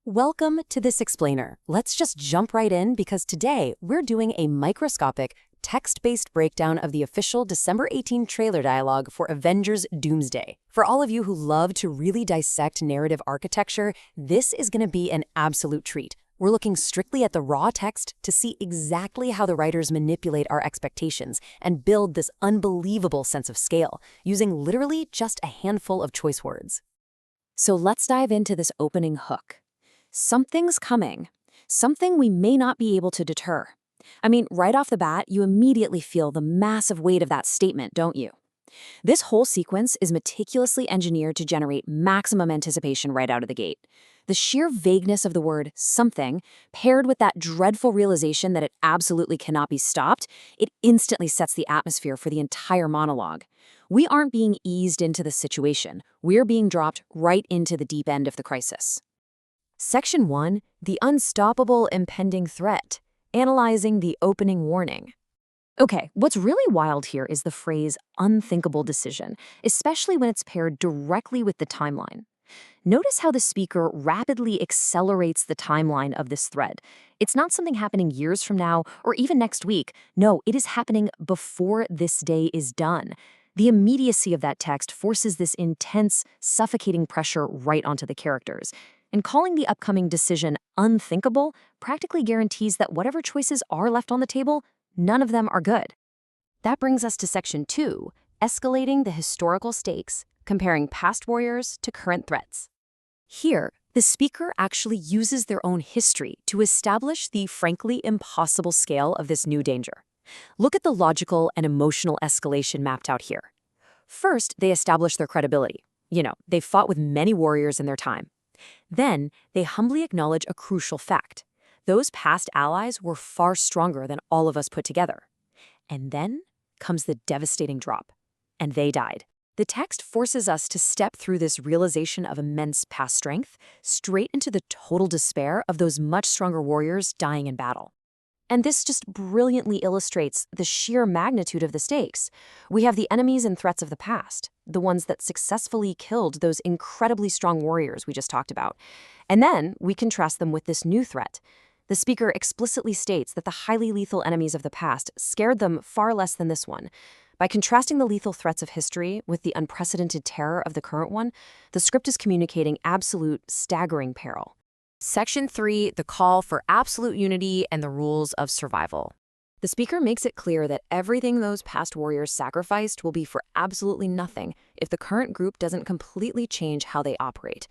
Welcome to this explainer. Let's just jump right in because today we're doing a microscopic, text-based breakdown of the official December 18 trailer dialogue for Avengers Doomsday. For all of you who love to really dissect narrative architecture, this is going to be an absolute treat. We're looking strictly at the raw text to see exactly how the writers manipulate our expectations and build this unbelievable sense of scale, using literally just a handful of choice words. So let's dive into this opening hook. Something's coming. Something we may not be able to deter. I mean, right off the bat, you immediately feel the massive weight of that statement, don't you? This whole sequence is meticulously engineered to generate maximum anticipation right out of the gate. The sheer vagueness of the word something, paired with that dreadful realization that it absolutely cannot be stopped, it instantly sets the atmosphere for the entire monologue. We aren't being eased into the situation. We're being dropped right into the deep end of the crisis. Section 1, the unstoppable impending threat, analyzing the opening warning. Okay, what's really wild here is the phrase unthinkable decision, especially when it's paired directly with the timeline. Notice how the speaker rapidly accelerates the timeline of this thread. It's not something happening years from now or even next week. No, it is happening before this day is done. The immediacy of that text forces this intense, suffocating pressure right onto the characters. And calling the upcoming decision unthinkable practically guarantees that whatever choices are left on the table, none of them are good. That brings us to Section 2, escalating the historical stakes, comparing past warriors to current threats. Here, the speaker actually uses their own history to establish the frankly impossible scale of this new danger. Look at the logical and emotional escalation mapped out here. First, they establish their credibility. They've fought with many warriors in their time. Then, they humbly acknowledge a crucial fact. Those past allies were far stronger than all of us put together. And then comes the devastating drop. And they died. The text forces us to step through this realization of immense past strength straight into the total despair of those much stronger warriors dying in battle. And this just brilliantly illustrates the sheer magnitude of the stakes. We have the enemies and threats of the past, the ones that successfully killed those incredibly strong warriors we just talked about. And then we contrast them with this new threat. The speaker explicitly states that the highly lethal enemies of the past scared them far less than this one. By contrasting the lethal threats of history with the unprecedented terror of the current one, the script is communicating absolute, staggering peril. Section 3, the call for absolute unity and the rules of survival. The speaker makes it clear that everything those past warriors sacrificed will be for absolutely nothing if the current group doesn't completely change how they operate.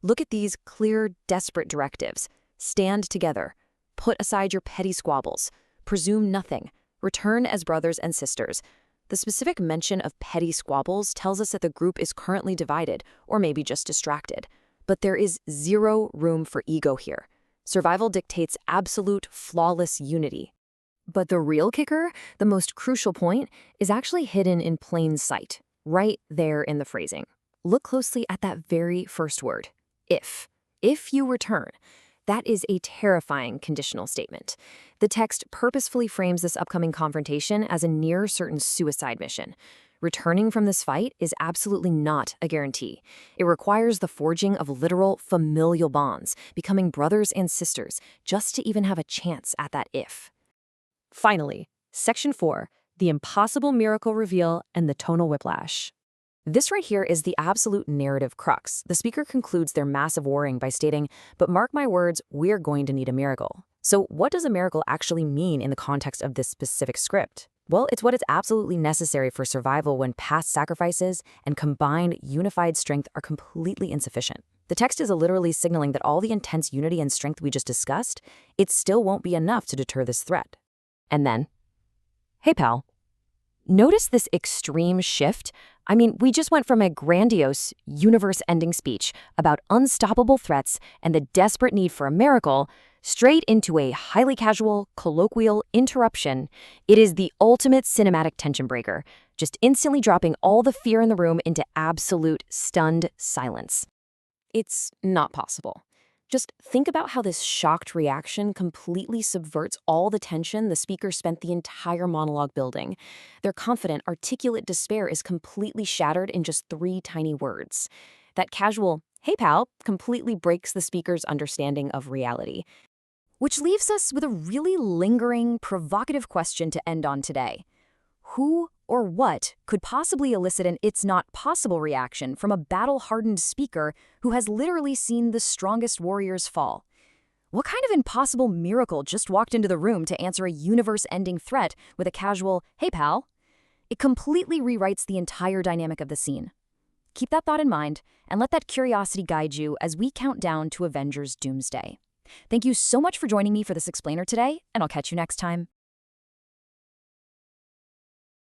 Look at these clear, desperate directives. Stand together. Put aside your petty squabbles. Presume nothing. Return as brothers and sisters. The specific mention of petty squabbles tells us that the group is currently divided, or maybe just distracted. But there is zero room for ego here. Survival dictates absolute, flawless unity. But the real kicker, the most crucial point, is actually hidden in plain sight, right there in the phrasing. Look closely at that very first word, if. If you return. That is a terrifying conditional statement. The text purposefully frames this upcoming confrontation as a near-certain suicide mission. Returning from this fight is absolutely not a guarantee. It requires the forging of literal familial bonds, becoming brothers and sisters, just to even have a chance at that if. Finally, Section 4, the impossible miracle reveal and the tonal whiplash. This right here is the absolute narrative crux. The speaker concludes their massive warring by stating, "But mark my words, we're going to need a miracle." So what does a miracle actually mean in the context of this specific script? Well, it's what is absolutely necessary for survival when past sacrifices and combined unified strength are completely insufficient. The text is literally signaling that all the intense unity and strength we just discussed, it still won't be enough to deter this threat. And then, hey pal, notice this extreme shift? I mean, we just went from a grandiose, universe-ending speech about unstoppable threats and the desperate need for a miracle straight into a highly casual, colloquial interruption. It is the ultimate cinematic tension breaker, just instantly dropping all the fear in the room into absolute, stunned silence. It's not possible. Just think about how this shocked reaction completely subverts all the tension the speaker spent the entire monologue building. Their confident, articulate despair is completely shattered in just 3 tiny words. That casual, "Hey, pal," completely breaks the speaker's understanding of reality. Which leaves us with a really lingering, provocative question to end on today. Who or what could possibly elicit an "it's not possible" reaction from a battle-hardened speaker who has literally seen the strongest warriors fall? What kind of impossible miracle just walked into the room to answer a universe-ending threat with a casual, "Hey, pal"? It completely rewrites the entire dynamic of the scene. Keep that thought in mind, and let that curiosity guide you as we count down to Avengers Doomsday. Thank you so much for joining me for this explainer today, and I'll catch you next time.